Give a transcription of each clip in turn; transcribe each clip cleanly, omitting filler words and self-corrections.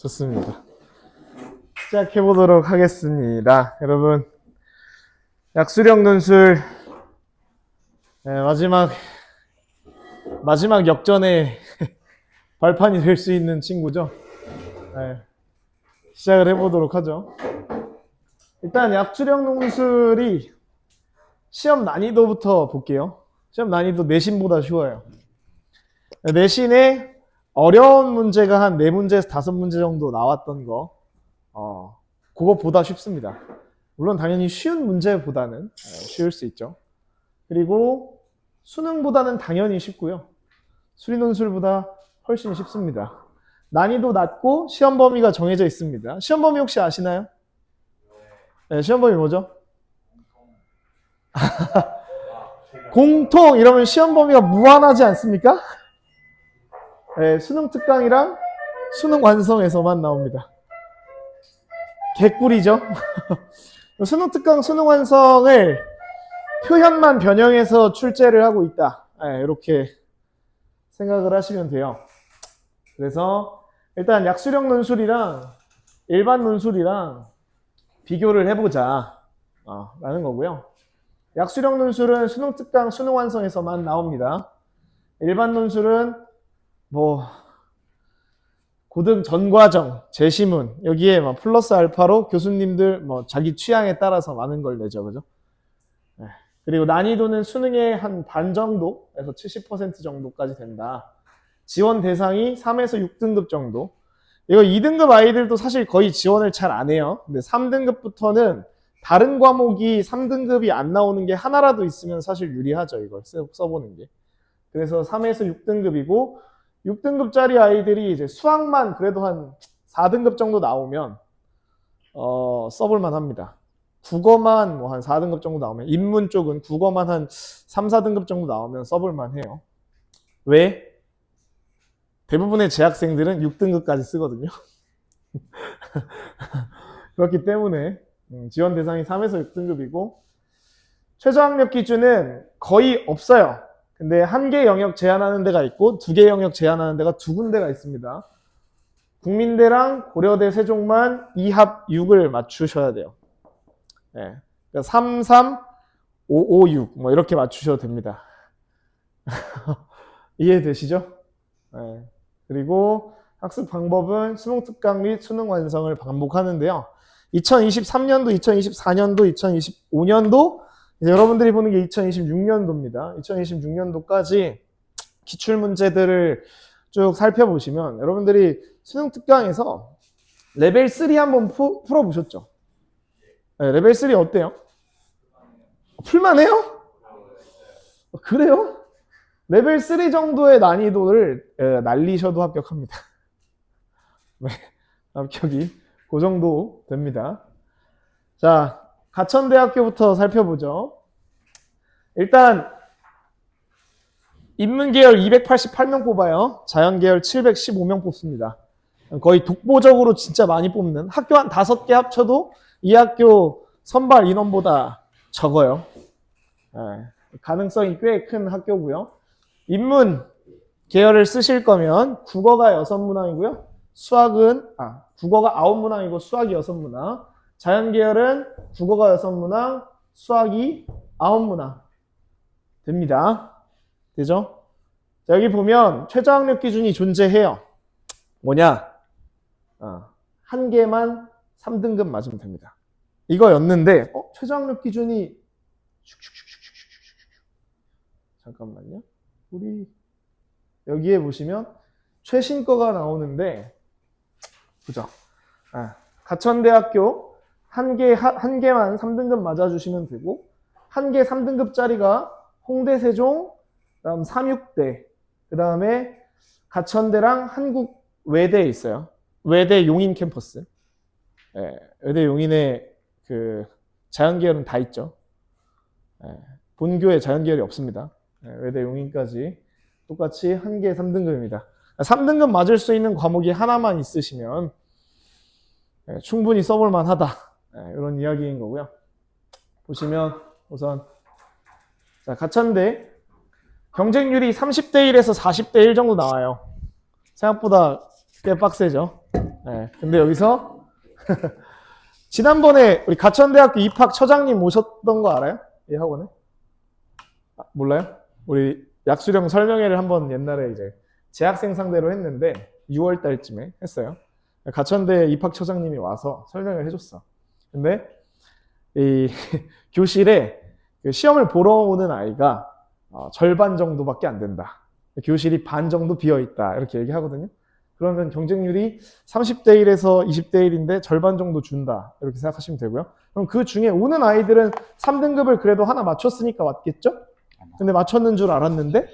좋습니다. 시작해 보도록 하겠습니다. 여러분, 약수령 논술 마지막 역전의 발판이 될 수 있는 친구죠. 시작을 해보도록 하죠. 일단 약수령 논술이 시험 난이도부터 볼게요. 시험 난이도 내신보다 쉬워요. 내신에 어려운 문제가 한 4문제에서 5문제 정도 나왔던 거, 그것보다 쉽습니다. 물론 당연히 쉬운 문제보다는 쉬울 수 있죠. 그리고 수능보다는 당연히 쉽고요. 수리논술보다 훨씬 쉽습니다. 난이도 낮고 시험 범위가 정해져 있습니다. 시험 범위 혹시 아시나요? 네, 시험 범위 뭐죠? 공통 이러면 시험 범위가 무한하지 않습니까? 네, 수능 특강이랑 수능 완성에서만 나옵니다. 개꿀이죠? 수능 특강, 수능 완성을 표현만 변형해서 출제를 하고 있다. 네, 이렇게 생각을 하시면 돼요. 그래서 일단 약수령 논술이랑 일반 논술이랑 비교를 해보자 라는 거고요. 약수령 논술은 수능 특강, 수능 완성에서만 나옵니다. 일반 논술은 고등 전과정, 제시문 여기에 플러스 알파로 교수님들 자기 취향에 따라서 많은 걸 내죠, 그죠? 네. 그리고 난이도는 수능의 한 반 정도에서 70% 정도까지 된다. 지원 대상이 3에서 6등급 정도. 이거 2등급 아이들도 사실 거의 지원을 잘 안 해요. 근데 3등급부터는 다른 과목이 3등급이 안 나오는 게 하나라도 있으면 사실 유리하죠, 이걸 써보는 게. 그래서 3에서 6등급이고 6등급짜리 아이들이 이제 수학만 그래도 한 4등급 정도 나오면 써볼만 합니다. 국어만 한 4등급 정도 나오면, 인문 쪽은 국어만 한 3, 4등급 정도 나오면 써볼만 해요. 왜? 대부분의 재학생들은 6등급까지 쓰거든요. 그렇기 때문에 지원 대상이 3에서 6등급이고 최저학력 기준은 거의 없어요. 근데 1개 영역 제한하는 데가 있고 2개 영역 제한하는 데가 2군데가 있습니다. 국민대랑 고려대 세종만 2합 6을 맞추셔야 돼요. 네. 그러니까 3, 3, 5, 5, 6 이렇게 맞추셔도 됩니다. 이해되시죠? 네. 그리고 학습 방법은 수능 특강 및 수능 완성을 반복하는데요. 2023년도, 2024년도, 2025년도 이제 여러분들이 보는 게 2026년도입니다. 2026년도까지 기출문제들을 쭉 살펴보시면 여러분들이 수능 특강에서 레벨 3 한번 풀어보셨죠? 네, 레벨 3 어때요? 풀만해요? 그래요? 레벨 3 정도의 난이도를 날리셔도 합격합니다. 네, 합격이 그 정도 됩니다. 자, 가천대학교부터 살펴보죠. 일단 인문계열 288명 뽑아요. 자연계열 715명 뽑습니다. 거의 독보적으로 진짜 많이 뽑는, 학교 한 5개 합쳐도 이 학교 선발 인원보다 적어요. 네, 가능성이 꽤 큰 학교고요. 인문 계열을 쓰실 거면 국어가 6문항이고요. 수학은 국어가 9문항이고 수학이 6문항. 자연 계열은 국어가 6문항, 수학이 9문항 됩니다. 되죠? 자, 여기 보면 최저학력 기준이 존재해요. 뭐냐? 한 개만 3등급 맞으면 됩니다. 이거였는데 최저학력 기준이 잠깐만요. 우리 여기에 보시면 최신 거가 나오는데, 그죠? 가천대학교 한 개만 3등급 맞아주시면 되고, 한 개 3등급짜리가 홍대, 세종, 그다음 삼육대, 그 다음에 가천대랑 한국 외대에 있어요. 외대 용인 캠퍼스. 외대 용인에 그 자연계열은 다 있죠. 본교에 자연계열이 없습니다. 외대 용인까지 똑같이 한 개 3등급입니다. 3등급 맞을 수 있는 과목이 하나만 있으시면 충분히 써볼만 하다. 이런 이야기인 거고요. 보시면 우선 가천대 경쟁률이 30대 1에서 40대 1 정도 나와요. 생각보다 꽤 빡세죠. 네, 근데 여기서 지난번에 우리 가천대학교 입학 처장님 오셨던 거 알아요? 이 학원에? 아, 몰라요? 우리 약수령 설명회를 한번 옛날에 이제 재학생 상대로 했는데 6월 달쯤에 했어요. 가천대 입학 처장님이 와서 설명을 해줬어. 근데 이 교실에 시험을 보러 오는 아이가 절반 정도밖에 안 된다. 교실이 반 정도 비어 있다. 이렇게 얘기하거든요. 그러면 경쟁률이 30대 1에서 20대 1인데 절반 정도 준다. 이렇게 생각하시면 되고요. 그럼 그 중에 오는 아이들은 3등급을 그래도 하나 맞췄으니까 왔겠죠? 근데 맞췄는 줄 알았는데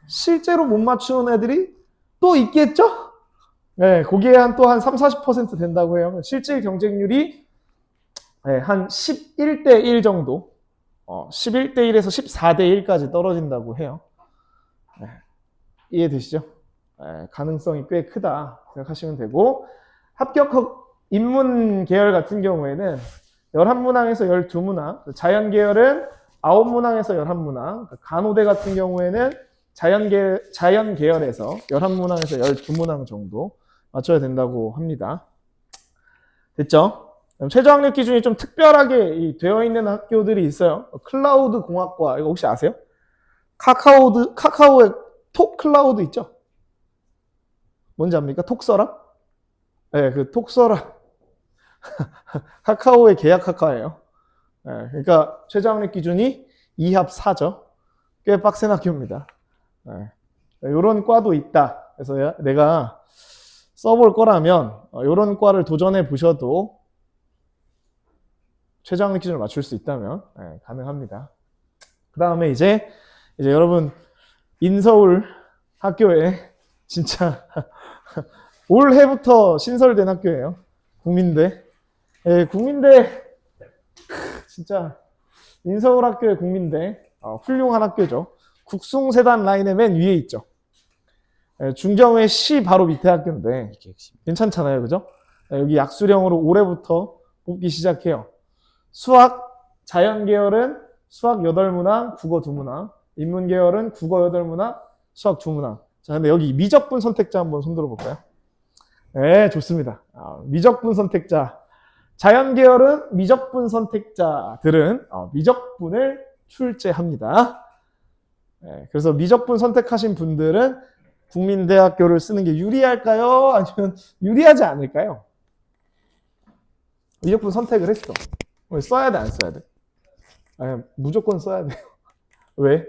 실제로 못 맞추는 애들이 또 있겠죠? 네, 거기에 또 한 3, 40% 된다고 해요. 실질 경쟁률이 네, 한 11대 1 정도, 11대 1에서 14대 1까지 떨어진다고 해요. 네, 이해되시죠? 네, 가능성이 꽤 크다 생각하시면 되고, 합격 인문 계열 같은 경우에는 11문항에서 12문항, 자연 계열은 9문항에서 11문항, 간호대 같은 경우에는 자연 계열에서 11문항에서 12문항 정도 맞춰야 된다고 합니다. 됐죠? 최저 학력 기준이 좀 특별하게 되어 있는 학교들이 있어요. 클라우드 공학과, 이거 혹시 아세요? 카카오의 톡 클라우드 있죠? 뭔지 압니까? 톡서랍? 네, 그 톡서랍. 카카오의 계약 카카예요. 네, 그러니까 최저 학력 기준이 2합 4죠. 꽤 빡센 학교입니다. 네, 이런 과도 있다. 그래서 내가 써볼 거라면 이런 과를 도전해 보셔도 최저 학력 기준을 맞출 수 있다면 네, 가능합니다. 그 다음에 이제 여러분 인서울 학교에 진짜 올해부터 신설된 학교예요. 국민대. 예, 국민대 진짜 인서울 학교의 국민대 훌륭한 학교죠. 국숭세단 라인의 맨 위에 있죠. 예, 중경회 시 바로 밑에 학교인데 괜찮잖아요, 그죠? 예, 여기 약수령으로 올해부터 뽑기 시작해요. 수학, 자연 계열은 수학 8문항, 국어 2문항. 인문 계열은 국어 8문항, 수학 2문항. 자, 근데 여기 미적분 선택자 한번 손들어 볼까요? 네, 좋습니다. 미적분 선택자. 자연 계열은 미적분 선택자들은 미적분을 출제합니다. 네, 그래서 미적분 선택하신 분들은 국민대학교를 쓰는 게 유리할까요? 아니면 유리하지 않을까요? 미적분 선택을 했어. 써야 돼, 안 써야 돼? 아니, 무조건 써야 돼요. 왜?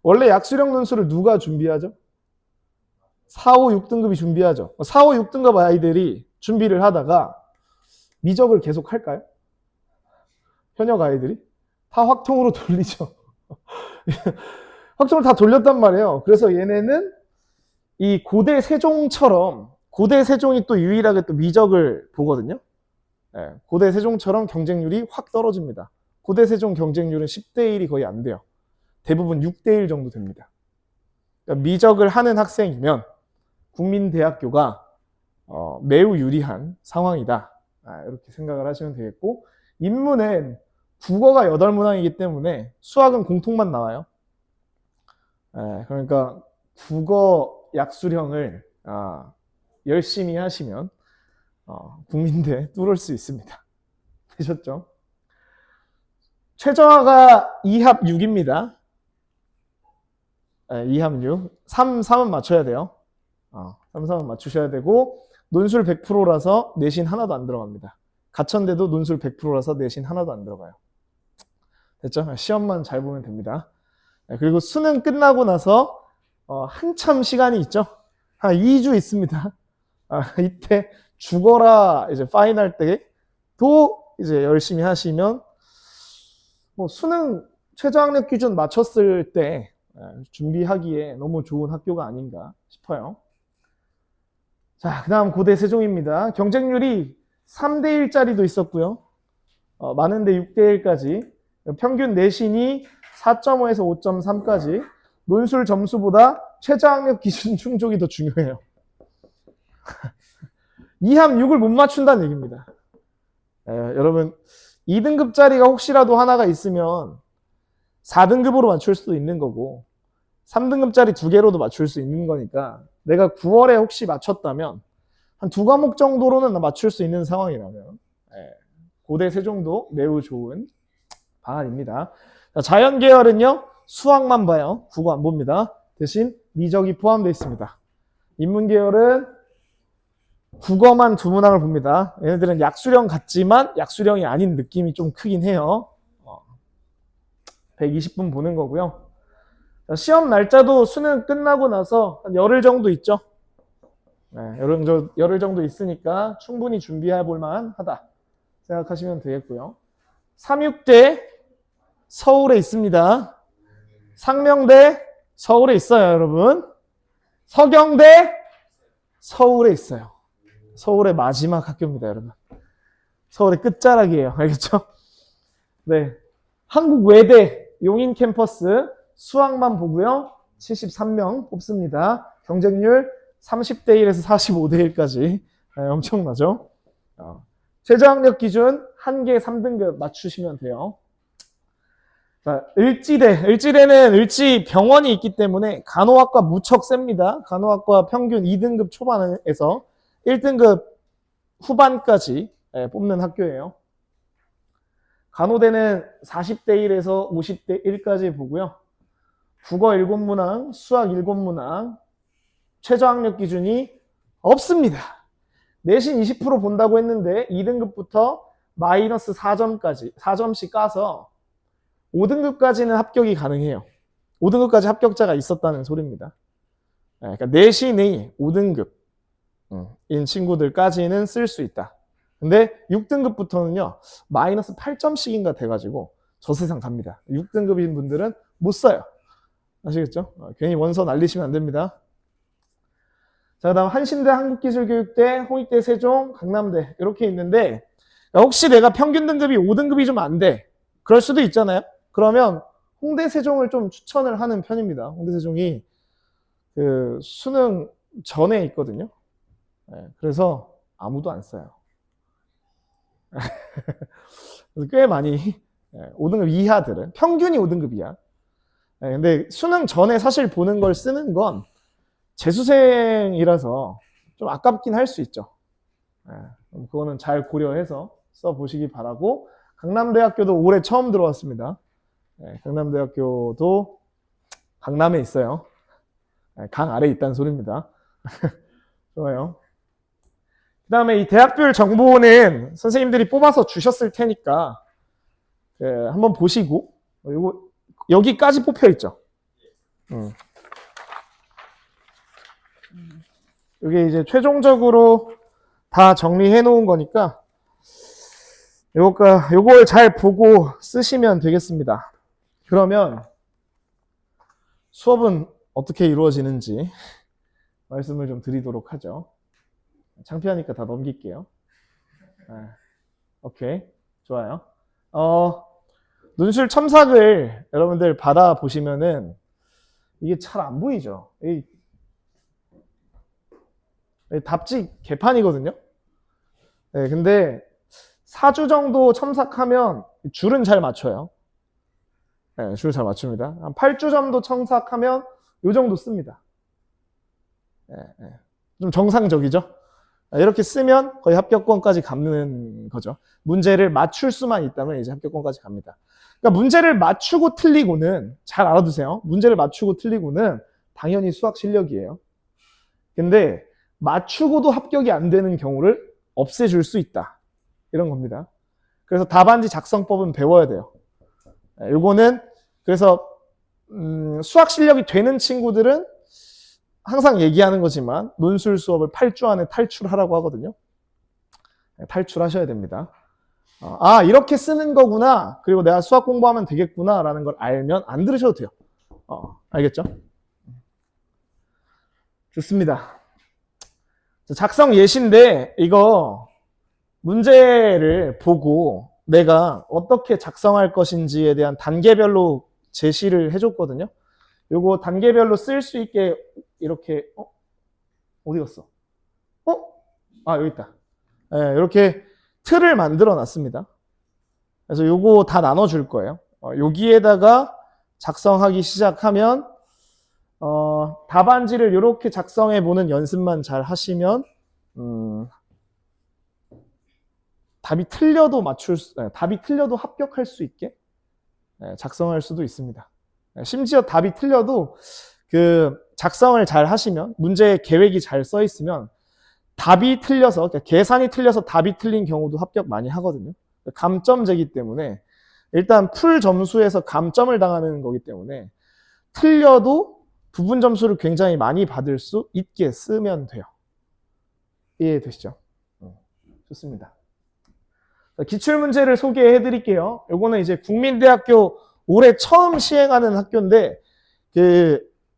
원래 약수령 논술을 누가 준비하죠? 4, 5, 6등급이 준비하죠. 4, 5, 6등급 아이들이 준비를 하다가 미적을 계속 할까요? 현역 아이들이? 다 확통으로 돌리죠. 확통을 다 돌렸단 말이에요. 그래서 얘네는 이 고대 세종처럼, 고대 세종이 또 유일하게 또 미적을 보거든요. 네, 고대 세종처럼 경쟁률이 확 떨어집니다. 고대 세종 경쟁률은 10대 1이 거의 안 돼요. 대부분 6대 1 정도 됩니다. 그러니까 미적을 하는 학생이면 국민대학교가 매우 유리한 상황이다. 이렇게 생각을 하시면 되겠고, 인문은 국어가 8문항이기 때문에 수학은 공통만 나와요. 그러니까 국어 약수령을 열심히 하시면 국민대 뚫을 수 있습니다. 되셨죠? 최저하가 2합 6입니다. 2합 6. 3은 맞춰야 돼요. 3, 3은 맞추셔야 되고, 논술 100%라서 내신 하나도 안 들어갑니다. 가천대도 논술 100%라서 내신 하나도 안 들어가요. 됐죠? 시험만 잘 보면 됩니다. 그리고 수능 끝나고 나서 한참 시간이 있죠? 한 2주 있습니다. 이때 죽어라 이제 파이널 때도 이제 열심히 하시면 뭐 수능 최저학력 기준 맞췄을 때 준비하기에 너무 좋은 학교가 아닌가 싶어요. 자, 그 다음 고대 세종입니다. 경쟁률이 3대 1짜리도 있었고요. 많은데 6대 1까지. 평균 내신이 4.5에서 5.3까지. 논술 점수보다 최저학력 기준 충족이 더 중요해요. 2합 6을 못 맞춘다는 얘기입니다. 여러분 2등급짜리가 혹시라도 하나가 있으면 4등급으로 맞출 수도 있는 거고 3등급짜리 2개로도 맞출 수 있는 거니까 내가 9월에 혹시 맞췄다면 한 두 과목 정도로는 맞출 수 있는 상황이라면 고대 세종도 매우 좋은 방안입니다. 자, 자연 계열은요, 수학만 봐요. 국어 안 봅니다. 대신 미적이 포함되어 있습니다. 인문 계열은 국어만 두 문항을 봅니다. 얘네들은 약수령 같지만 약수령이 아닌 느낌이 좀 크긴 해요. 120분 보는 거고요. 자, 시험 날짜도 수능 끝나고 나서 한 열흘 정도 있죠. 네, 열흘 정도 있으니까 충분히 준비해 볼 만하다 생각하시면 되겠고요. 삼육대 서울에 있습니다. 상명대 서울에 있어요, 여러분. 서경대 서울에 있어요. 서울의 마지막 학교입니다, 여러분. 서울의 끝자락이에요. 알겠죠? 네. 한국외대 용인 캠퍼스 수학만 보고요. 73명 뽑습니다. 경쟁률 30대 1에서 45대 1까지 엄청나죠? 최저학력 기준 한 개 3등급 맞추시면 돼요. 자, 을지대는 을지병원이 있기 때문에 간호학과 무척 셉니다. 간호학과 평균 2등급 초반에서 1등급 후반까지 뽑는 학교예요. 간호대는 40대 1에서 50대 1까지 보고요. 국어 7문항, 수학 7문항, 최저학력 기준이 없습니다. 내신 20% 본다고 했는데 2등급부터 마이너스 4점까지, 4점씩 까서 5등급까지는 합격이 가능해요. 5등급까지 합격자가 있었다는 소리입니다. 그러니까 내신이 5등급인 친구들까지는 쓸 수 있다. 근데 6등급부터는요, 마이너스 8점씩인가 돼가지고 저 세상 갑니다. 6등급인 분들은 못 써요. 아시겠죠? 괜히 원서 날리시면 안 됩니다. 자, 그 다음 한신대, 한국기술교육대, 홍익대, 세종, 강남대 이렇게 있는데 혹시 내가 평균 등급이 5등급이 좀 안 돼. 그럴 수도 있잖아요. 그러면 홍대, 세종을 좀 추천을 하는 편입니다. 홍대, 세종이 그 수능 전에 있거든요. 그래서 아무도 안 써요. 꽤 많이 5등급 이하들은 평균이 5등급 이하. 근데 수능 전에 사실 보는 걸 쓰는 건 재수생이라서 좀 아깝긴 할 수 있죠. 그거는 잘 고려해서 써보시기 바라고. 강남대학교도 올해 처음 들어왔습니다. 강남대학교도 강남에 있어요. 강 아래에 있다는 소리입니다. 좋아요. 그 다음에 이 대학별 정보는 선생님들이 뽑아서 주셨을 테니까 한번 보시고 요거 여기까지 뽑혀 있죠. 이게 이제 최종적으로 다 정리해 놓은 거니까 요걸 잘 보고 쓰시면 되겠습니다. 그러면 수업은 어떻게 이루어지는지 말씀을 좀 드리도록 하죠. 창피하니까 다 넘길게요. 오케이. 좋아요. 논술 첨삭을 여러분들 받아보시면은 이게 잘 안 보이죠? 답지 개판이거든요? 네, 근데 4주 정도 첨삭하면 줄은 잘 맞춰요. 네, 줄 잘 맞춥니다. 한 8주 정도 첨삭하면 요 정도 씁니다. 네, 네. 좀 정상적이죠? 이렇게 쓰면 거의 합격권까지 가는 거죠. 문제를 맞출 수만 있다면 이제 합격권까지 갑니다. 그러니까 문제를 맞추고 틀리고는 잘 알아두세요. 문제를 맞추고 틀리고는 당연히 수학 실력이에요. 근데 맞추고도 합격이 안 되는 경우를 없애줄 수 있다. 이런 겁니다. 그래서 답안지 작성법은 배워야 돼요. 요거는 그래서 수학 실력이 되는 친구들은 항상 얘기하는 거지만 논술 수업을 8주 안에 탈출하라고 하거든요. 탈출하셔야 됩니다. 이렇게 쓰는 거구나. 그리고 내가 수학 공부하면 되겠구나 라는 걸 알면 안 들으셔도 돼요. 알겠죠? 좋습니다. 작성 예시인데 이거 문제를 보고 내가 어떻게 작성할 것인지에 대한 단계별로 제시를 해줬거든요. 요거 단계별로 쓸 수 있게 이렇게 어디 갔어? 여기 있다. 이렇게 틀을 만들어 놨습니다. 그래서 요거 다 나눠줄 거예요. 여기에다가 작성하기 시작하면 답안지를 이렇게 작성해 보는 연습만 잘 하시면 답이 틀려도 답이 틀려도 합격할 수 있게 작성할 수도 있습니다. 심지어 답이 틀려도 그 작성을 잘 하시면, 문제 계획이 잘 써 있으면 답이 틀려서, 그러니까 계산이 틀려서 답이 틀린 경우도 합격 많이 하거든요. 감점제이기 때문에 일단 풀 점수에서 감점을 당하는 거기 때문에 틀려도 부분 점수를 굉장히 많이 받을 수 있게 쓰면 돼요. 이해되시죠? 좋습니다. 기출문제를 소개해 드릴게요. 요거는 이제 국민대학교 올해 처음 시행하는 학교인데,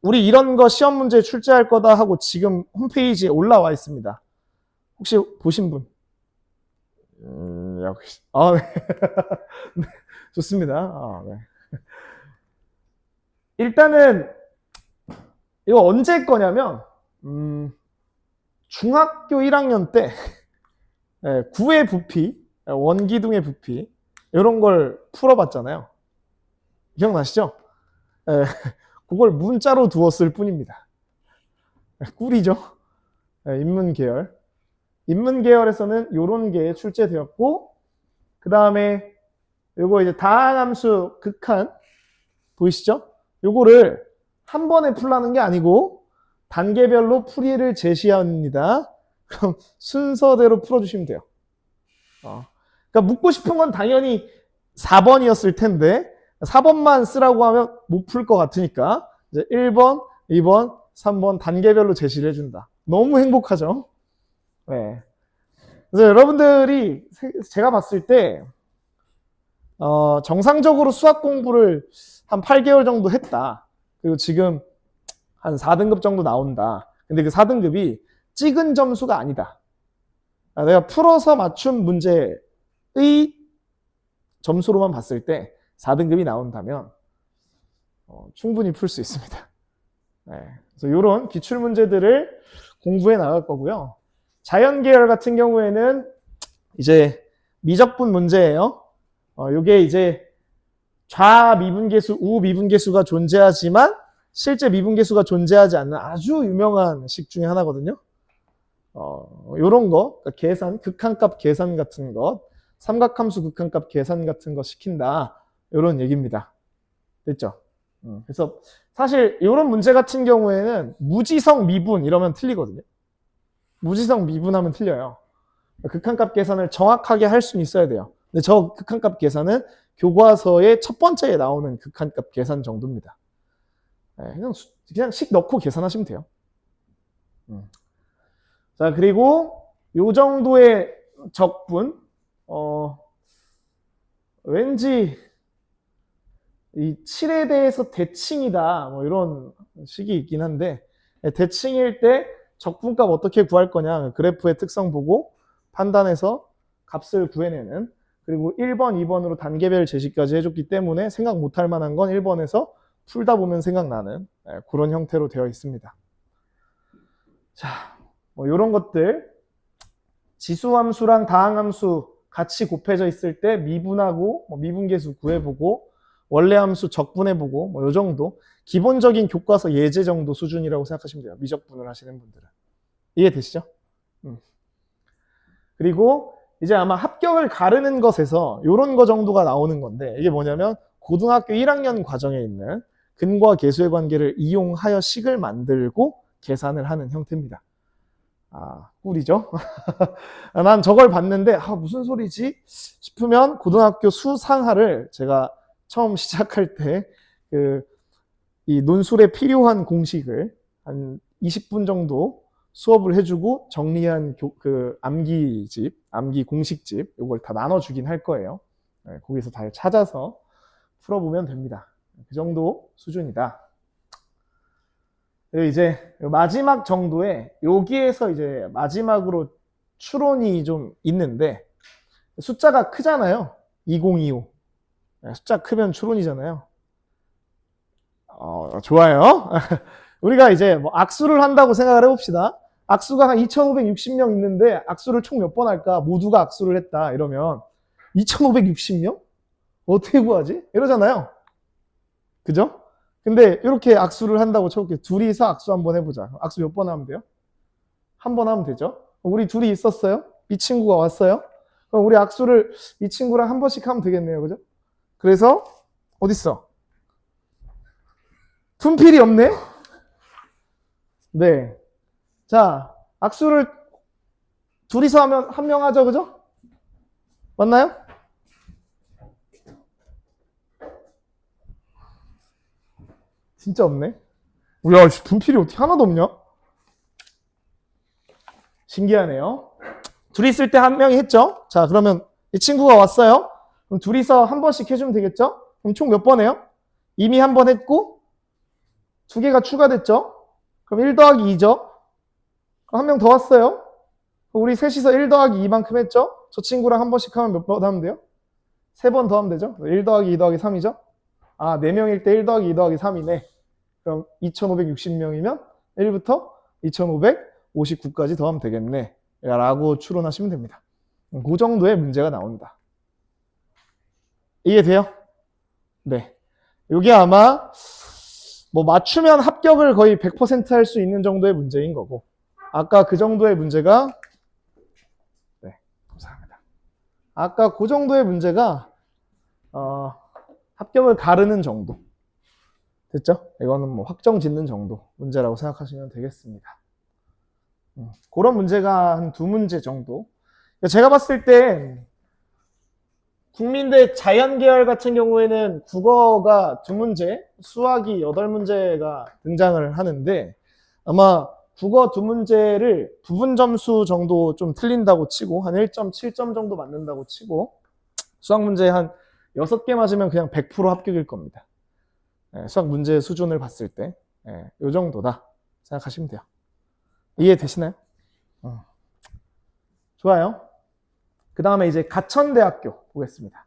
우리 이런 거 시험 문제 출제할 거다 하고 지금 홈페이지에 올라와 있습니다. 혹시 보신 분? 역시. 네. 네. 좋습니다. 네. 일단은, 이거 언제 거냐면, 중학교 1학년 때, 구의 부피, 원기둥의 부피, 이런 걸 풀어봤잖아요. 기억나시죠? 그걸 문자로 두었을 뿐입니다. 꿀이죠? 인문계열. 인문계열에서는 요런 게 출제되었고, 그 다음에 요거 이제 다항함수 극한, 보이시죠? 요거를 한 번에 풀라는 게 아니고, 단계별로 풀이를 제시합니다. 그럼 순서대로 풀어주시면 돼요. 그러니까 묻고 싶은 건 당연히 4번이었을 텐데 4번만 쓰라고 하면 못 풀 것 같으니까 이제 1번, 2번, 3번 단계별로 제시를 해준다. 너무 행복하죠? 네. 그래서 여러분들이 제가 봤을 때 정상적으로 수학 공부를 한 8개월 정도 했다. 그리고 지금 한 4등급 정도 나온다. 근데 그 4등급이 찍은 점수가 아니다. 내가 풀어서 맞춘 문제의 점수로만 봤을 때 4등급이 나온다면 충분히 풀 수 있습니다. 네. 그래서 이런 기출 문제들을 공부해 나갈 거고요. 자연 계열 같은 경우에는 이제 미적분 문제예요. 요게 이제 좌 미분계수, 우 미분계수가 존재하지만 실제 미분계수가 존재하지 않는 아주 유명한 식 중에 하나거든요. 요런 거, 그러니까 계산, 극한값 계산 같은 것, 삼각함수 극한값 계산 같은 거 시킨다. 요런 얘기입니다. 됐죠? 그래서 사실 요런 문제 같은 경우에는 무지성 미분 이러면 틀리거든요. 무지성 미분하면 틀려요. 극한값 계산을 정확하게 할 수는 있어야 돼요. 근데 저 극한값 계산은 교과서의 첫 번째에 나오는 극한값 계산 정도입니다. 그냥 식 넣고 계산하시면 돼요. 자, 그리고 요 정도의 적분, 왠지 이 7에 대해서 대칭이다, 뭐 이런 식이 있긴 한데, 대칭일 때 적분값 어떻게 구할 거냐, 그래프의 특성 보고 판단해서 값을 구해내는, 그리고 1번, 2번으로 단계별 제시까지 해줬기 때문에 생각 못할 만한 건 1번에서 풀다 보면 생각나는 그런 형태로 되어 있습니다. 자, 뭐 이런 것들, 지수함수랑 다항함수 같이 곱해져 있을 때 미분하고 미분계수 구해보고 원래함수 적분해보고 뭐 요 정도 기본적인 교과서 예제 정도 수준이라고 생각하시면 돼요. 미적분을 하시는 분들은. 이해되시죠? 그리고 이제 아마 합격을 가르는 것에서 이런 거 정도가 나오는 건데, 이게 뭐냐면 고등학교 1학년 과정에 있는 근과 계수의 관계를 이용하여 식을 만들고 계산을 하는 형태입니다. 꿀이죠? 난 저걸 봤는데 무슨 소리지? 싶으면 고등학교 수상하를 제가 처음 시작할 때 이 논술에 필요한 공식을 한 20분 정도 수업을 해주고 정리한 암기집, 암기 공식집 이걸 다 나눠주긴 할 거예요. 거기서 다 찾아서 풀어보면 됩니다. 그 정도 수준이다. 이제 마지막 정도에 여기에서 이제 마지막으로 추론이 좀 있는데, 숫자가 크잖아요. 2025 숫자 크면 추론이잖아요. 좋아요. 우리가 이제 뭐 악수를 한다고 생각을 해봅시다. 악수가 한 2560명 있는데 악수를 총 몇 번 할까? 모두가 악수를 했다 이러면 2560명? 어떻게 구하지? 이러잖아요. 그죠? 근데 이렇게 악수를 한다고 쳐볼게요. 둘이서 악수 한번 해보자. 악수 몇 번 하면 돼요? 한 번 하면 되죠? 우리 둘이 있었어요. 이 친구가 왔어요. 그럼 우리 악수를 이 친구랑 한 번씩 하면 되겠네요. 그죠? 그래서 어딨어? 분필이 없네? 네. 자, 악수를 둘이서 하면 한 명 하죠. 그죠? 맞나요? 진짜 없네. 야, 분필이 어떻게 하나도 없냐? 신기하네요. 둘이 있을 때 한 명이 했죠? 자, 그러면 이 친구가 왔어요. 그럼 둘이서 한 번씩 해주면 되겠죠? 그럼 총 몇 번 해요? 이미 한 번 했고, 두 개가 추가됐죠? 그럼 1 더하기 2죠? 한 명 더 왔어요. 우리 셋이서 1 더하기 2만큼 했죠? 저 친구랑 한 번씩 하면 몇 번 하면 돼요? 3번 더 하면 되죠? 1 더하기 2 더하기 3이죠? 아, 4명일 때 1 더하기 2 더하기 3이네. 그럼 2560명이면 1부터 2559까지 더하면 되겠네. 라고 추론하시면 됩니다. 그 정도의 문제가 나온다. 이해돼요? 네. 이게 아마 뭐 맞추면 합격을 거의 100% 할 수 있는 정도의 문제인 거고, 아까 그 정도의 문제가, 네, 감사합니다. 아까 그 정도의 문제가 합격을 가르는 정도. 됐죠? 이거는 뭐 확정 짓는 정도 문제라고 생각하시면 되겠습니다. 그런 문제가 한 2문제 정도. 제가 봤을 때 국민대 자연계열 같은 경우에는 국어가 2문제, 수학이 8문제가 등장을 하는데, 아마 국어 2문제를 부분 점수 정도 좀 틀린다고 치고 한 1.7점 정도 맞는다고 치고, 수학 문제 한 6개 맞으면 그냥 100% 합격일 겁니다. 수학 문제 수준을 봤을 때 이 정도다 생각하시면 돼요. 이해되시나요? 좋아요. 그 다음에 이제 가천대학교 보겠습니다.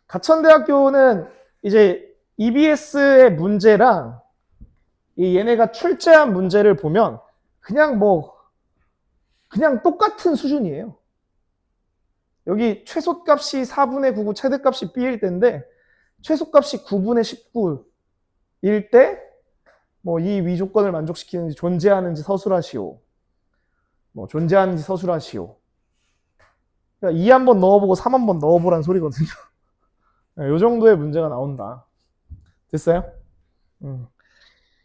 가천대학교는 이제 EBS의 문제랑 얘네가 출제한 문제를 보면 그냥 똑같은 수준이에요. 여기 최소값이 4분의 9고 최대값이 B일 텐데, 최소값이 9분의 19일 때, 뭐 이 위조건을 만족시키는지 존재하는지 서술하시오. 뭐 존재하는지 서술하시오. 그러니까 2 한번 넣어보고 3 한번 넣어보라는 소리거든요. 이 정도의 문제가 나온다. 됐어요?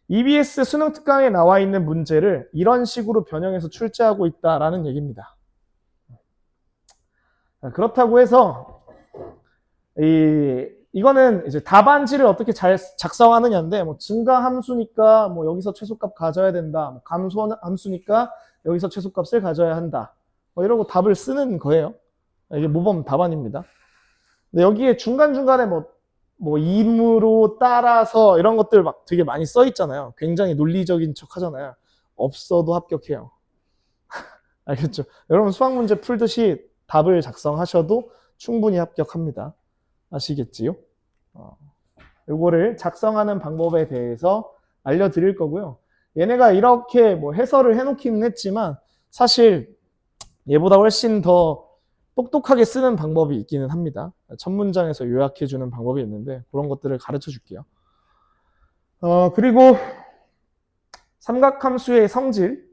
EBS 수능 특강에 나와 있는 문제를 이런 식으로 변형해서 출제하고 있다라는 얘기입니다. 그렇다고 해서 이거는 이제 답안지를 어떻게 잘 작성하느냐인데, 뭐 증가 함수니까 뭐 여기서 최소값 가져야 된다, 뭐 감소 함수니까 여기서 최소값을 가져야 한다, 뭐 이러고 답을 쓰는 거예요. 이게 모범 답안입니다. 근데 여기에 중간중간에 뭐 임으로 따라서 이런 것들 막 되게 많이 써 있잖아요. 굉장히 논리적인 척 하잖아요. 없어도 합격해요. 알겠죠? 여러분 수학 문제 풀듯이 답을 작성하셔도 충분히 합격합니다. 아시겠지요? 요거를 작성하는 방법에 대해서 알려드릴 거고요. 얘네가 이렇게 뭐 해설을 해놓기는 했지만 사실 얘보다 훨씬 더 똑똑하게 쓰는 방법이 있기는 합니다. 첫 문장에서 요약해주는 방법이 있는데 그런 것들을 가르쳐 줄게요. 그리고 삼각함수의 성질,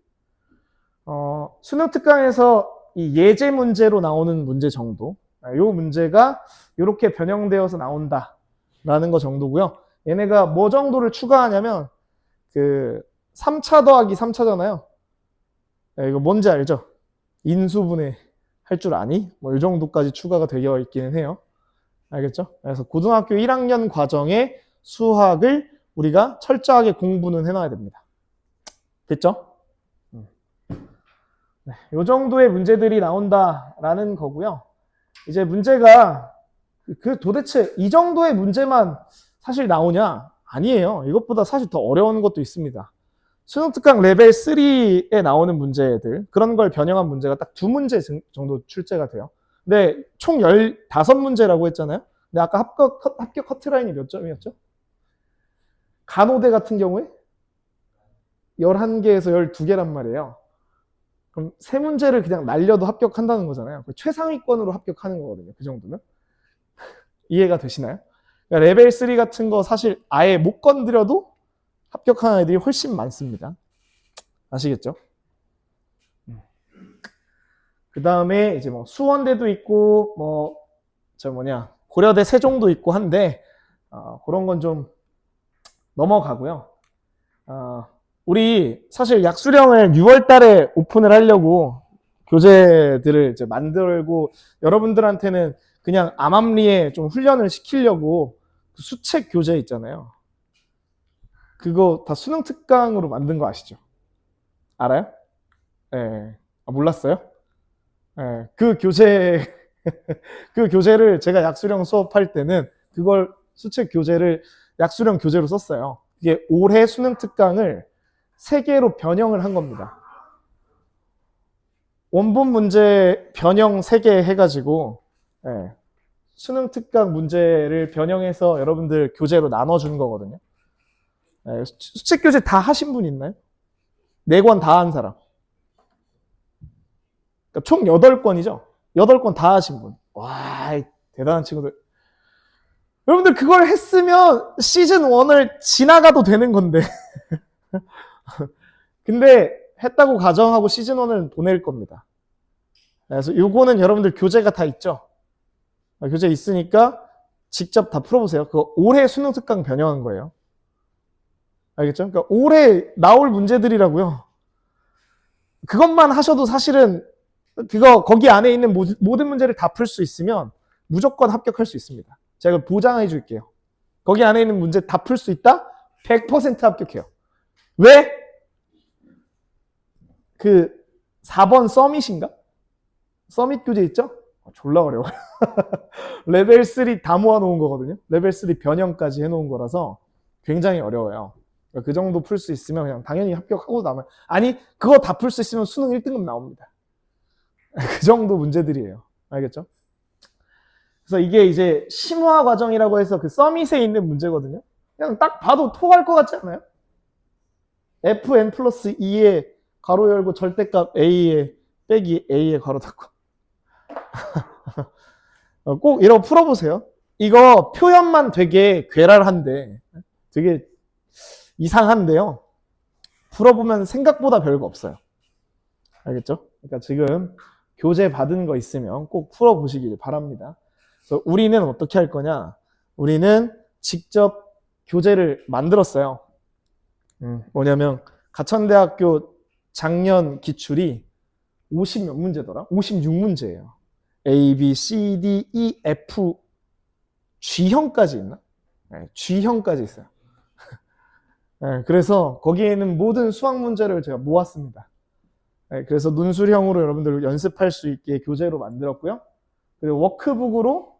수능 특강에서 이 예제 문제로 나오는 문제 정도, 이 문제가 이렇게 변형되어서 나온다라는 거 정도고요. 얘네가 뭐 정도를 추가하냐면 그 3차 더하기 3차잖아요. 이거 뭔지 알죠? 인수분해 할 줄 아니? 뭐 이 정도까지 추가가 되어 있기는 해요. 알겠죠? 그래서 고등학교 1학년 과정의 수학을 우리가 철저하게 공부는 해놔야 됩니다. 됐죠? 네, 이 정도의 문제들이 나온다라는 거고요. 이제 문제가 도대체 이 정도의 문제만 사실 나오냐? 아니에요. 이것보다 사실 더 어려운 것도 있습니다. 수능특강 레벨 3에 나오는 문제들, 그런 걸 변형한 문제가 딱 2문제 정도 출제가 돼요. 근데 총 15문제라고 했잖아요. 근데 아까 합격 커트라인이 몇 점이었죠? 간호대 같은 경우에 11개에서 12개란 말이에요. 그럼 3문제를 그냥 날려도 합격한다는 거잖아요. 최상위권으로 합격하는 거거든요. 그 정도면. 이해가 되시나요? 그러니까 레벨 3 같은 거 사실 아예 못 건드려도 합격하는 애들이 훨씬 많습니다. 아시겠죠? 그 다음에 이제 뭐 수원대도 있고, 고려대 세종도 있고 한데, 그런 건 좀 넘어가고요. 우리 사실 약수령을 6월 달에 오픈을 하려고 교재들을 이제 만들고 여러분들한테는 그냥 암암리에 좀 훈련을 시키려고 수책 교재 있잖아요. 그거 다 수능 특강으로 만든 거 아시죠? 알아요? 예. 네. 몰랐어요? 예. 네. 그 교재, 그 교재를 제가 약수령 수업할 때는 그걸 수책 교재를 약수령 교재로 썼어요. 이게 올해 수능 특강을 3개로 변형을 한 겁니다. 원본 문제 변형 3개 해가지고 예, 수능 특강 문제를 변형해서 여러분들 교재로 나눠준 거거든요. 예, 수책 교재 다 하신 분 있나요? 4권 다 한 사람. 그러니까 총 8권이죠? 8권 다 하신 분. 와, 대단한 친구들. 여러분들 그걸 했으면 시즌 1을 지나가도 되는 건데. 근데 했다고 가정하고 시즌 1을 보낼 겁니다. 그래서 요거는 여러분들 교재가 다 있죠? 교재 있으니까 직접 다 풀어보세요. 그거 올해 수능 특강 변형한 거예요. 알겠죠? 그러니까 올해 나올 문제들이라고요. 그것만 하셔도 사실은 거기 안에 있는 모든 문제를 다 풀 수 있으면 무조건 합격할 수 있습니다. 제가 보장해 줄게요. 거기 안에 있는 문제 다 풀 수 있다? 100% 합격해요. 왜? 그 4번 서밋인가? 서밋 교재 있죠? 졸라 어려워요. 레벨 3 다 모아놓은 거거든요. 레벨 3 변형까지 해놓은 거라서 굉장히 어려워요. 그 정도 풀 수 있으면 그냥 당연히 합격하고 남아요. 아니, 그거 다 풀 수 있으면 수능 1등급 나옵니다. 그 정도 문제들이에요. 알겠죠? 그래서 이게 이제 심화 과정이라고 해서 그 서밋에 있는 문제거든요. 그냥 딱 봐도 토할 것 같지 않아요? fn 플러스 2에 가로 열고 절대값 a에 빼기 a에 가로 닫고. 꼭 이러고 풀어보세요. 이거 표현만 되게 괴랄한데, 되게 이상한데요. 풀어보면 생각보다 별거 없어요. 알겠죠? 그러니까 지금 교재 받은 거 있으면 꼭 풀어보시길 바랍니다. 그래서 우리는 어떻게 할 거냐? 우리는 직접 교재를 만들었어요. 뭐냐면 가천대학교 작년 기출이 50몇 문제더라? 56문제예요. A, B, C, D, E, F, G형까지 있나? 네, G형까지 있어요. 네, 그래서 거기에는 모든 수학 문제를 제가 모았습니다. 네, 그래서 논술형으로 여러분들 연습할 수 있게 교재로 만들었고요. 그리고 워크북으로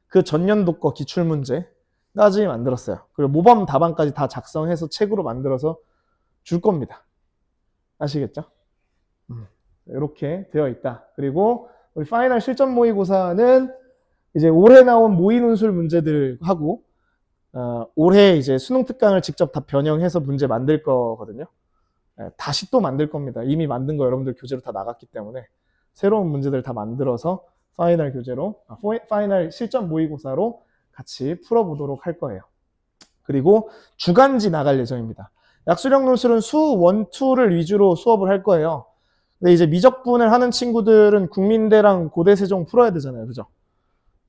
그 전년도 거 기출문제까지 만들었어요. 그리고 모범 답안까지 다 작성해서 책으로 만들어서 줄 겁니다. 아시겠죠? 이렇게 되어 있다. 그리고 우리 파이널 실전 모의고사는 이제 올해 나온 모의 논술 문제들하고 올해 이제 수능 특강을 직접 다 변형해서 문제 만들 거거든요. 다시 또 만들 겁니다. 이미 만든 거 여러분들 교재로 다 나갔기 때문에 새로운 문제들 다 만들어서 파이널 교재로, 파이널 실전 모의고사로 같이 풀어보도록 할 거예요. 그리고 주간지 나갈 예정입니다. 약수령 논술은 수 1, 2를 위주로 수업을 할 거예요. 근데 이제 미적분을 하는 친구들은 국민대랑 고대세종 풀어야 되잖아요. 그죠?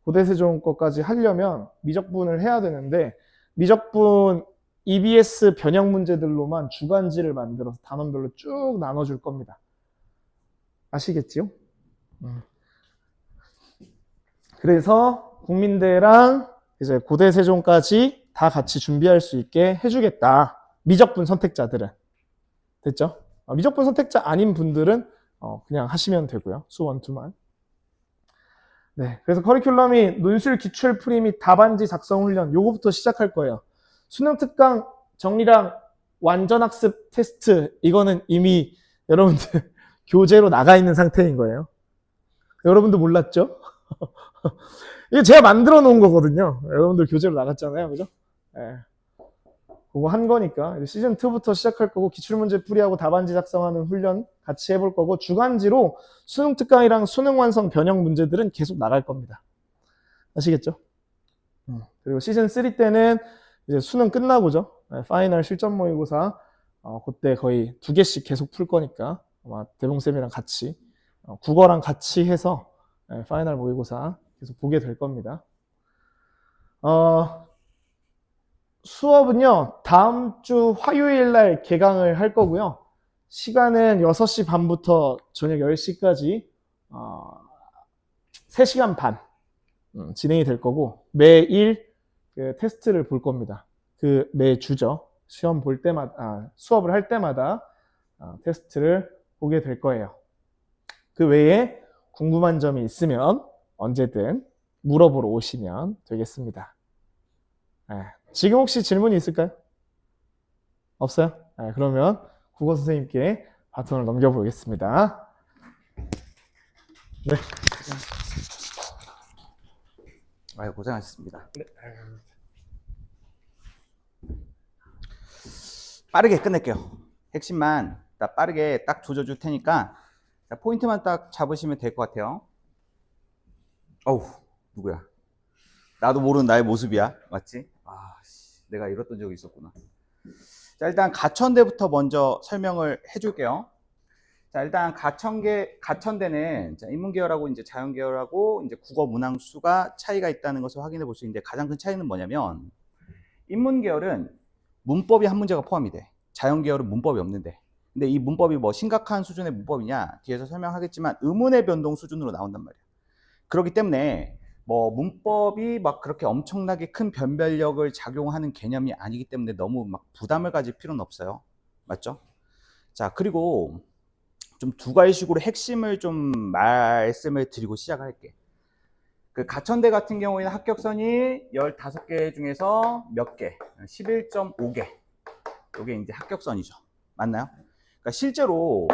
고대세종 거까지 하려면 미적분을 해야 되는데 미적분 EBS 변형 문제들로만 주간지를 만들어서 단원별로 쭉 나눠줄 겁니다. 아시겠지요? 그래서 국민대랑 이제 고대세종까지 다 같이 준비할 수 있게 해주겠다. 미적분 선택자들은. 됐죠? 미적분 선택자 아닌 분들은 그냥 하시면 되고요. 수 1, 2만. 네, 그래서 커리큘럼이 논술 기출 풀이 및 답안지 작성 훈련 요거부터 시작할 거예요. 수능 특강 정리랑 완전학습 테스트 이거는 이미 여러분들 교재로 나가 있는 상태인 거예요. 여러분도 몰랐죠? 이게 제가 만들어 놓은 거거든요. 여러분들 교재로 나갔잖아요. 그죠? 네. 그거 한 거니까 시즌 2부터 시작할 거고 기출문제 풀이하고 답안지 작성하는 훈련 같이 해볼 거고 주간지로 수능 특강이랑 수능 완성 변형 문제들은 계속 나갈 겁니다. 아시겠죠? 그리고 시즌 3 때는 이제 수능 끝나고죠. 파이널 실전 모의고사 그때 거의 2개씩 계속 풀 거니까 아마 대봉쌤이랑 같이 국어랑 같이 해서 파이널 모의고사 계속 보게 될 겁니다. 수업은요, 다음 주 화요일 날 개강을 할 거고요. 시간은 6시 반부터 저녁 10시까지 3시간 반 진행이 될 거고, 매일 그 테스트를 볼 겁니다. 그 매주죠. 시험 볼 때마다, 수업을 할 때마다 테스트를 보게 될 거예요. 그 외에 궁금한 점이 있으면 언제든 물어보러 오시면 되겠습니다. 지금 혹시 질문이 있을까요? 없어요? 그러면 국어 선생님께 바톤을 넘겨보겠습니다. 네. 아유, 고생하셨습니다. 네. 빠르게 끝낼게요. 핵심만 빠르게 딱 조져줄 테니까 포인트만 딱 잡으시면 될 것 같아요. 어우, 누구야? 나도 모르는 나의 모습이야. 맞지? 내가 이랬던 적이 있었구나. 자, 일단 가천대부터 먼저 설명을 해줄게요. 자, 일단 가천대는 인문계열하고 이제 자연계열하고 이제 국어 문항수가 차이가 있다는 것을 확인해 볼 수 있는데, 가장 큰 차이는 뭐냐면, 인문계열은 문법이 한 문제가 포함이 돼. 자연계열은 문법이 없는데. 근데 이 문법이 뭐 심각한 수준의 문법이냐? 뒤에서 설명하겠지만 의문의 변동 수준으로 나온단 말이야. 그렇기 때문에 뭐 문법이 막 그렇게 엄청나게 큰 변별력을 작용하는 개념이 아니기 때문에 너무 막 부담을 가질 필요는 없어요. 맞죠? 자, 그리고 좀 두 가지식으로 핵심을 좀 말씀을 드리고 시작할게. 그 가천대 같은 경우에는 합격선이 15개 중에서 몇 개? 11.5개. 이게 이제 합격선이죠. 맞나요? 그러니까 실제로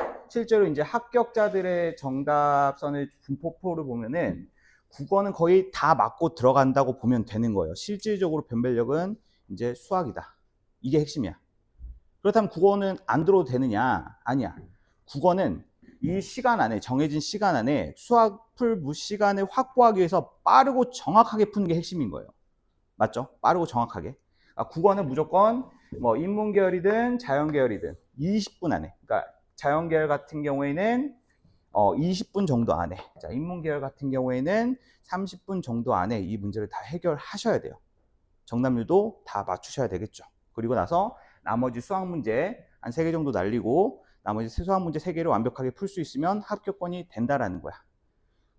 이제 합격자들의 정답선을 분포표를 보면은 국어는 거의 다 맞고 들어간다고 보면 되는 거예요. 실질적으로 변별력은 이제 수학이다. 이게 핵심이야. 그렇다면 국어는 안 들어도 되느냐? 아니야. 국어는 이 시간 안에, 정해진 시간 안에 수학 풀 시간을 확보하기 위해서 빠르고 정확하게 푸는 게 핵심인 거예요. 맞죠? 빠르고 정확하게. 국어는 무조건 뭐 인문계열이든 자연계열이든 20분 안에. 그러니까 자연계열 같은 경우에는 20분 정도 안에. 자, 인문계열 같은 경우에는 30분 정도 안에 이 문제를 다 해결하셔야 돼요. 정답률도 다 맞추셔야 되겠죠. 그리고 나서 나머지 수학 문제 한 3개 정도 날리고 나머지 수학 문제 3개를 완벽하게 풀 수 있으면 합격권이 된다라는 거야.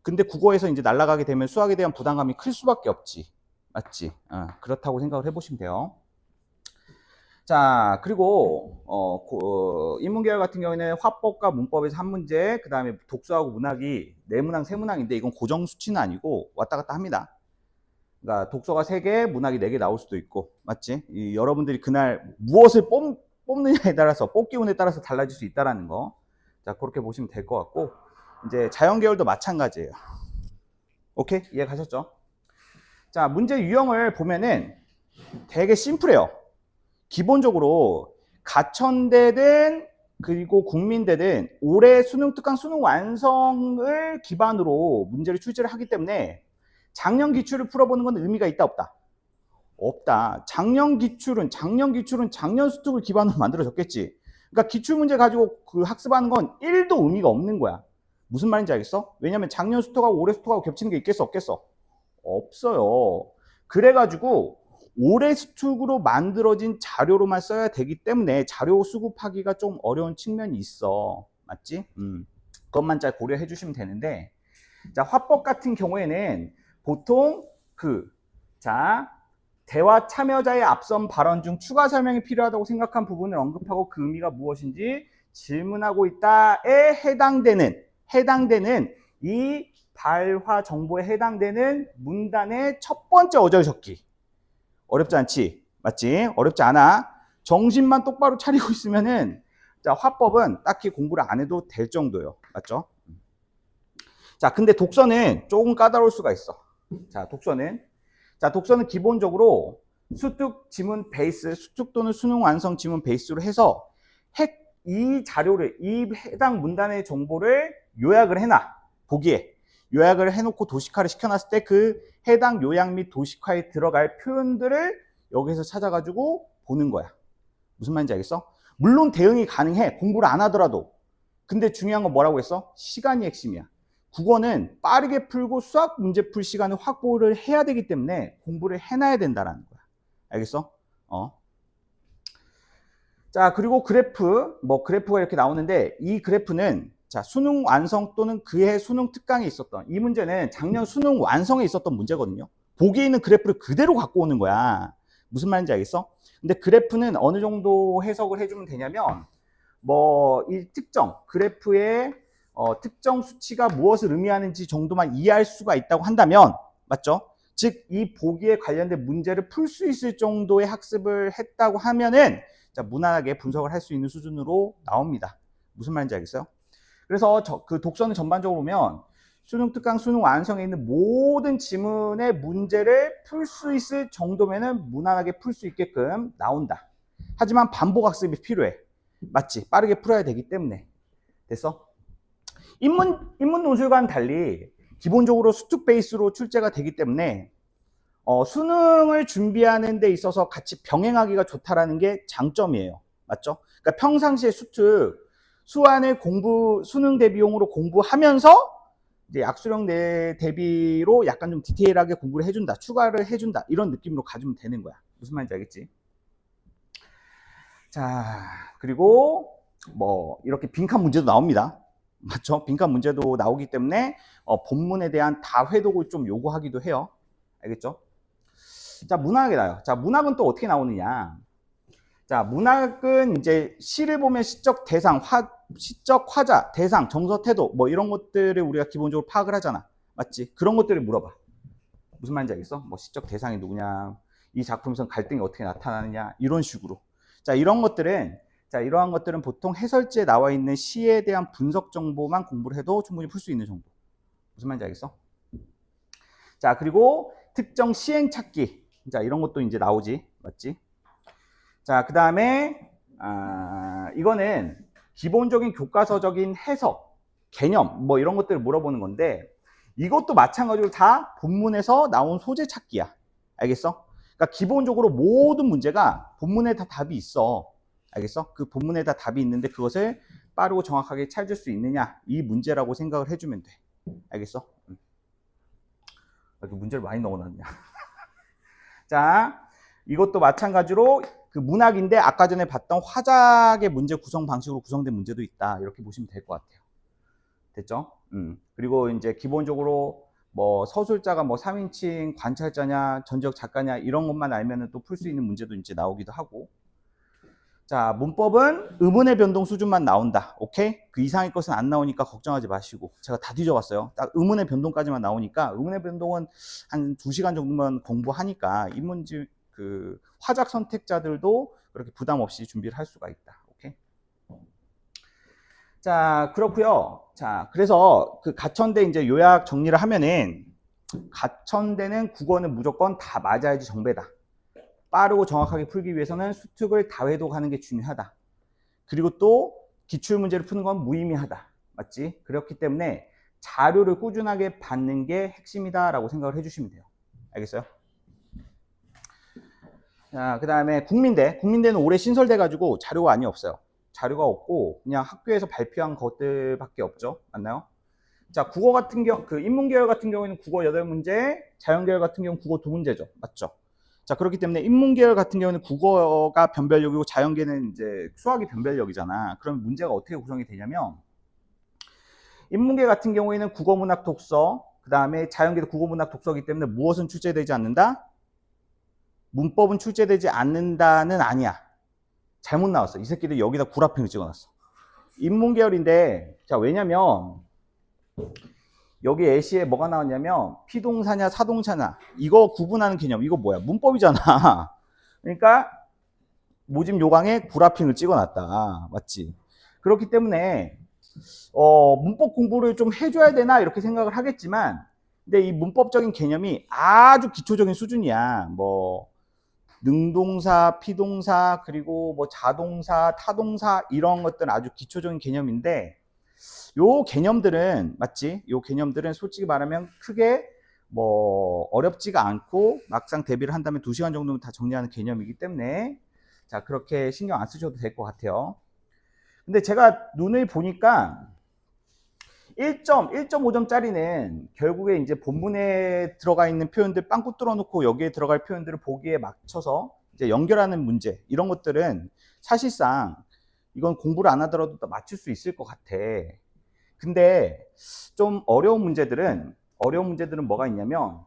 근데 국어에서 이제 날아가게 되면 수학에 대한 부담감이 클 수밖에 없지. 맞지? 그렇다고 생각을 해보시면 돼요. 자, 그리고 인문계열 같은 경우에는 화법과 문법에서 한 문제, 그 다음에 독서하고 문학이 4문항, 3문항인데 이건 고정 수치는 아니고 왔다 갔다 합니다. 그러니까 독서가 3개, 문학이 4개 나올 수도 있고, 맞지? 여러분들이 그날 무엇을 뽑느냐에 따라서, 뽑기 운에 따라서 달라질 수 있다는 거. 자, 그렇게 보시면 될 것 같고, 이제 자연계열도 마찬가지예요. 오케이? 이해 가셨죠? 자, 문제 유형을 보면은 되게 심플해요. 기본적으로 가천대든 그리고 국민대든 올해 수능 특강 수능 완성을 기반으로 문제를 출제를 하기 때문에 작년 기출을 풀어보는 건 의미가 있다 없다? 없다. 작년 기출은 작년 수특을 기반으로 만들어졌겠지. 그러니까 기출 문제 가지고 그 학습하는 건 1도 의미가 없는 거야. 무슨 말인지 알겠어? 왜냐면 작년 수특하고 올해 수특하고 겹치는 게 있겠어 없겠어? 없어요. 그래가지고 올해 수특으로 만들어진 자료로만 써야 되기 때문에 자료 수급하기가 좀 어려운 측면이 있어. 맞지? 그것만 잘 고려해 주시면 되는데, 자, 화법 같은 경우에는 보통 대화 참여자의 앞선 발언 중 추가 설명이 필요하다고 생각한 부분을 언급하고 그 의미가 무엇인지 질문하고 있다에 해당되는 이 발화 정보에 해당되는 문단의 첫 번째 어절 적기. 어렵지 않지? 맞지? 어렵지 않아. 정신만 똑바로 차리고 있으면은, 자, 화법은 딱히 공부를 안 해도 될 정도예요. 맞죠? 자, 근데 독서는 조금 까다로울 수가 있어. 자, 독서는 기본적으로 수특 지문 베이스, 수특 또는 수능 완성 지문 베이스로 해서 이 자료를, 이 해당 문단의 정보를 요약을 해놔. 보기에. 요약을 해놓고 도식화를 시켜놨을 때 그 해당 요약 및 도식화에 들어갈 표현들을 여기서 찾아가지고 보는 거야. 무슨 말인지 알겠어? 물론 대응이 가능해. 공부를 안 하더라도. 근데 중요한 건 뭐라고 했어? 시간이 핵심이야. 국어는 빠르게 풀고 수학 문제 풀 시간을 확보를 해야 되기 때문에 공부를 해놔야 된다라는 거야. 알겠어? 자, 그리고 그래프가 이렇게 나오는데, 이 그래프는 자, 수능 완성 또는 그해 수능 특강에 있었던, 이 문제는 작년 수능 완성에 있었던 문제거든요. 보기에 있는 그래프를 그대로 갖고 오는 거야. 무슨 말인지 알겠어? 근데 그래프는 어느 정도 해석을 해주면 되냐면, 이 특정 그래프의 특정 수치가 무엇을 의미하는지 정도만 이해할 수가 있다고 한다면, 맞죠? 즉, 이 보기에 관련된 문제를 풀 수 있을 정도의 학습을 했다고 하면은, 자, 무난하게 분석을 할 수 있는 수준으로 나옵니다. 무슨 말인지 알겠어요? 그래서 그 독서는 전반적으로 보면 수능 특강, 수능 완성에 있는 모든 지문의 문제를 풀 수 있을 정도면은 무난하게 풀 수 있게끔 나온다. 하지만 반복 학습이 필요해. 맞지? 빠르게 풀어야 되기 때문에. 됐어? 인문 논술과는 달리 기본적으로 수특 베이스로 출제가 되기 때문에 수능을 준비하는 데 있어서 같이 병행하기가 좋다라는 게 장점이에요. 맞죠? 그러니까 평상시에 수완을 수능 대비용으로 공부하면서 이제 약수령 대비로 약간 좀 디테일하게 공부를 해준다, 추가를 해준다, 이런 느낌으로 가지면 되는 거야. 무슨 말인지 알겠지? 자, 그리고 이렇게 빈칸 문제도 나옵니다. 맞죠? 빈칸 문제도 나오기 때문에 본문에 대한 다회독을 좀 요구하기도 해요. 알겠죠? 자, 문학이 나요. 자, 문학은 또 어떻게 나오느냐? 자, 문학은 이제 시를 보면 시적 대상, 시적 화자, 대상, 정서, 태도 이런 것들을 우리가 기본적으로 파악을 하잖아. 맞지? 그런 것들을 물어봐. 무슨 말인지 알겠어? 시적 대상이 누구냐? 이 작품에서 갈등이 어떻게 나타나느냐? 이런 식으로. 자, 이러한 것들은 보통 해설지에 나와 있는 시에 대한 분석 정보만 공부를 해도 충분히 풀 수 있는 정도. 무슨 말인지 알겠어? 자, 그리고 특정 시행 찾기. 자, 이런 것도 이제 나오지. 맞지? 자, 그 다음에, 이거는 기본적인 교과서적인 해석, 개념, 이런 것들을 물어보는 건데, 이것도 마찬가지로 다 본문에서 나온 소재 찾기야. 알겠어? 그러니까 기본적으로 모든 문제가 본문에 다 답이 있어. 알겠어? 그 본문에 다 답이 있는데 그것을 빠르고 정확하게 찾을 수 있느냐, 이 문제라고 생각을 해주면 돼. 알겠어? 이렇게 문제를 많이 넣어놨냐. 자, 이것도 마찬가지로 그 문학인데 아까 전에 봤던 화작의 문제 구성 방식으로 구성된 문제도 있다. 이렇게 보시면 될 것 같아요. 됐죠? 그리고 이제 기본적으로 서술자가 3인칭 관찰자냐, 전적 작가냐, 이런 것만 알면은 또 풀 수 있는 문제도 이제 나오기도 하고. 자, 문법은 의문의 변동 수준만 나온다. 오케이? 그 이상의 것은 안 나오니까 걱정하지 마시고. 제가 다 뒤져봤어요. 딱 의문의 변동까지만 나오니까, 의문의 변동은 한 2시간 정도만 공부하니까 인문지 그 화작 선택자들도 그렇게 부담 없이 준비를 할 수가 있다. 오케이? 자, 그렇고요. 자, 그래서 그 가천대 이제 요약 정리를 하면은, 가천대는 국어는 무조건 다 맞아야지 정배다. 빠르고 정확하게 풀기 위해서는 수특을 다회독하는 게 중요하다. 그리고 또 기출문제를 푸는 건 무의미하다. 맞지? 그렇기 때문에 자료를 꾸준하게 받는 게 핵심이다라고 생각을 해주시면 돼요. 알겠어요? 자, 그 다음에 국민대는 올해 신설돼가지고 자료가 아니 없어요. 자료가 없고 그냥 학교에서 발표한 것들밖에 없죠. 맞나요? 자, 국어 같은 경우, 그 인문계열 같은 경우에는 국어 8문제, 자연계열 같은 경우는 국어 2문제죠. 맞죠? 자, 그렇기 때문에 인문계열 같은 경우는 국어가 변별력이고 자연계는 이제 수학이 변별력이잖아. 그럼 문제가 어떻게 구성이 되냐면, 인문계 같은 경우에는 국어문학 독서, 그 다음에 자연계도 국어문학 독서이기 때문에 무엇은 출제되지 않는다? 문법은 출제되지 않는다는 아니야. 잘못 나왔어. 이 새끼들 여기다 구라핑을 찍어놨어. 인문계열인데, 자, 왜냐면 여기 예시에 뭐가 나왔냐면 피동사냐 사동사냐 이거 구분하는 개념, 이거 뭐야? 문법이잖아. 그러니까 모집 요강에 구라핑을 찍어놨다. 맞지? 그렇기 때문에 문법 공부를 좀 해줘야 되나 이렇게 생각을 하겠지만, 근데 이 문법적인 개념이 아주 기초적인 수준이야. 능동사, 피동사, 그리고 자동사, 타동사, 이런 것들은 아주 기초적인 개념인데, 요 개념들은, 맞지? 요 개념들은 솔직히 말하면 크게 어렵지가 않고 막상 대비를 한다면 2시간 정도면 다 정리하는 개념이기 때문에, 자, 그렇게 신경 안 쓰셔도 될 것 같아요. 근데 제가 눈을 보니까 1.5점짜리는 결국에 이제 본문에 들어가 있는 표현들 빵꾸 뚫어놓고 여기에 들어갈 표현들을 보기에 맞춰서 이제 연결하는 문제, 이런 것들은 사실상 이건 공부를 안 하더라도 맞출 수 있을 것 같아. 근데 좀 어려운 문제들은 뭐가 있냐면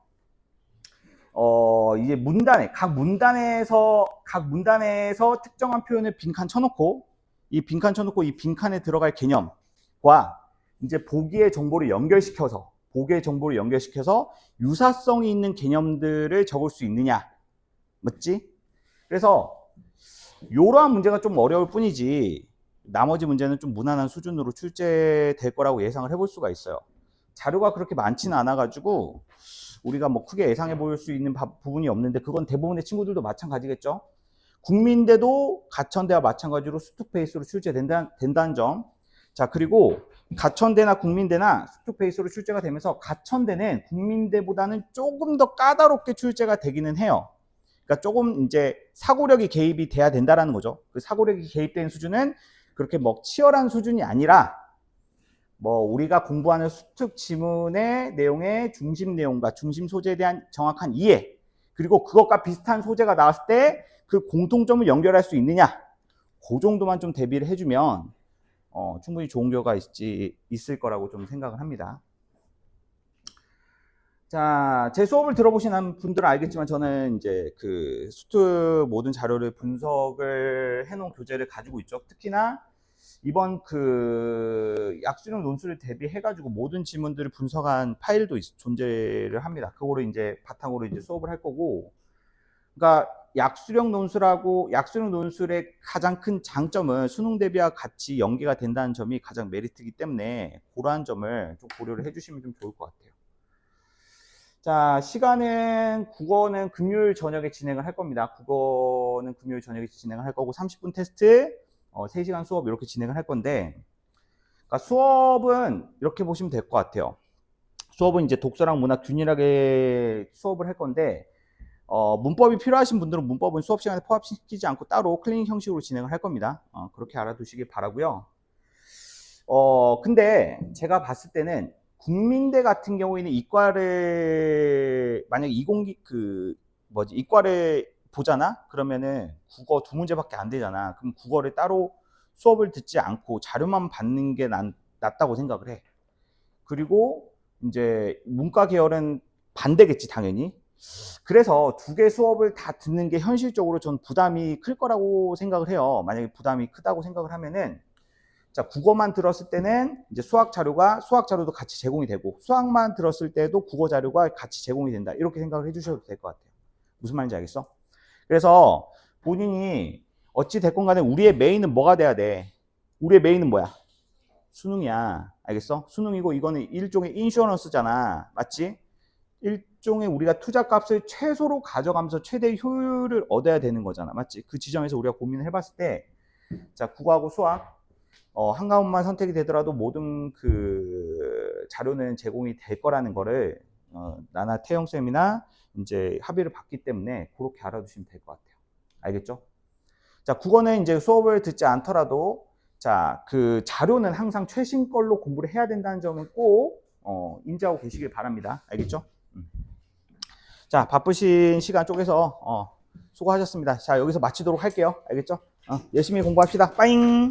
이제 각 문단에서 특정한 표현을 빈칸 쳐놓고 이 빈칸에 들어갈 개념과 이제 보기의 정보를 연결시켜서 유사성이 있는 개념들을 적을 수 있느냐, 맞지? 그래서 이러한 문제가 좀 어려울 뿐이지 나머지 문제는 좀 무난한 수준으로 출제될 거라고 예상을 해볼 수가 있어요. 자료가 그렇게 많지는 않아 가지고 우리가 뭐 크게 예상해 볼 수 있는 부분이 없는데, 그건 대부분의 친구들도 마찬가지겠죠. 국민대도 가천대와 마찬가지로 수특 베이스로 출제된다는 점. 자, 그리고 가천대나 국민대나 수특 베이스로 출제가 되면서 가천대는 국민대보다는 조금 더 까다롭게 출제가 되기는 해요. 그러니까 조금 이제 사고력이 개입이 돼야 된다라는 거죠. 그 사고력이 개입된 수준은 그렇게 뭐 치열한 수준이 아니라 뭐 우리가 공부하는 수특 지문의 내용의 중심 내용과 중심 소재에 대한 정확한 이해, 그리고 그것과 비슷한 소재가 나왔을 때 그 공통점을 연결할 수 있느냐, 그 정도만 좀 대비를 해주면 충분히 좋은 결과가 있을 거라고 좀 생각을 합니다. 자, 제 수업을 들어보신 분들은 알겠지만 저는 이제 그 수특 모든 자료를 분석을 해놓은 교재를 가지고 있죠. 특히나 이번 그 약수령 논술을 대비해가지고 모든 지문들을 분석한 파일도 존재를 합니다. 그거를 이제 바탕으로 이제 수업을 할 거고, 그러니까 약수령 논술의 가장 큰 장점은 수능 대비와 같이 연계가 된다는 점이 가장 메리트이기 때문에 그러한 점을 좀 고려를 해주시면 좀 좋을 것 같아요. 자, 시간은 국어는 금요일 저녁에 진행을 할 겁니다. 국어는 금요일 저녁에 진행을 할 거고 30분 테스트, 3시간 수업 이렇게 진행을 할 건데, 그러니까 수업은 이렇게 보시면 될 것 같아요. 수업은 이제 독서랑 문학 균일하게 수업을 할 건데, 문법이 필요하신 분들은 문법은 수업 시간에 포함시키지 않고 따로 클리닉 형식으로 진행을 할 겁니다. 그렇게 알아두시길 바라고요. 근데 제가 봤을 때는 국민대 같은 경우에는 이과를 만약에 이과를 보잖아? 그러면은 국어 2문제밖에 안 되잖아. 그럼 국어를 따로 수업을 듣지 않고 자료만 받는 게 낫다고 생각을 해. 그리고 이제 문과 계열은 반대겠지, 당연히. 그래서 2개 수업을 다 듣는 게 현실적으로 전 부담이 클 거라고 생각을 해요. 만약에 부담이 크다고 생각을 하면은, 자, 국어만 들었을 때는 이제 수학 자료도 같이 제공이 되고, 수학만 들었을 때도 국어 자료가 같이 제공이 된다, 이렇게 생각을 해주셔도 될 것 같아요. 무슨 말인지 알겠어? 그래서 본인이 어찌 됐건 간에 우리의 메인은 뭐가 돼야 돼? 우리의 메인은 뭐야? 수능이야. 알겠어? 수능이고 이거는 일종의 인슈어런스잖아. 맞지? 일종의 우리가 투자값을 최소로 가져가면서 최대 효율을 얻어야 되는 거잖아. 맞지? 그 지점에서 우리가 고민을 해봤을 때, 자, 국어하고 수학 한 과목만 선택이 되더라도 모든 그 자료는 제공이 될 거라는 거를 나나 태영 쌤이나 이제 합의를 봤기 때문에 그렇게 알아두시면 될 것 같아요. 알겠죠? 자, 국어는 이제 수업을 듣지 않더라도 자, 그 자료는 항상 최신 걸로 공부를 해야 된다는 점은 꼭 인지하고 계시길 바랍니다. 알겠죠? 자, 바쁘신 시간 쪼개서 수고하셨습니다. 자, 여기서 마치도록 할게요. 알겠죠? 열심히 공부합시다. 빠잉!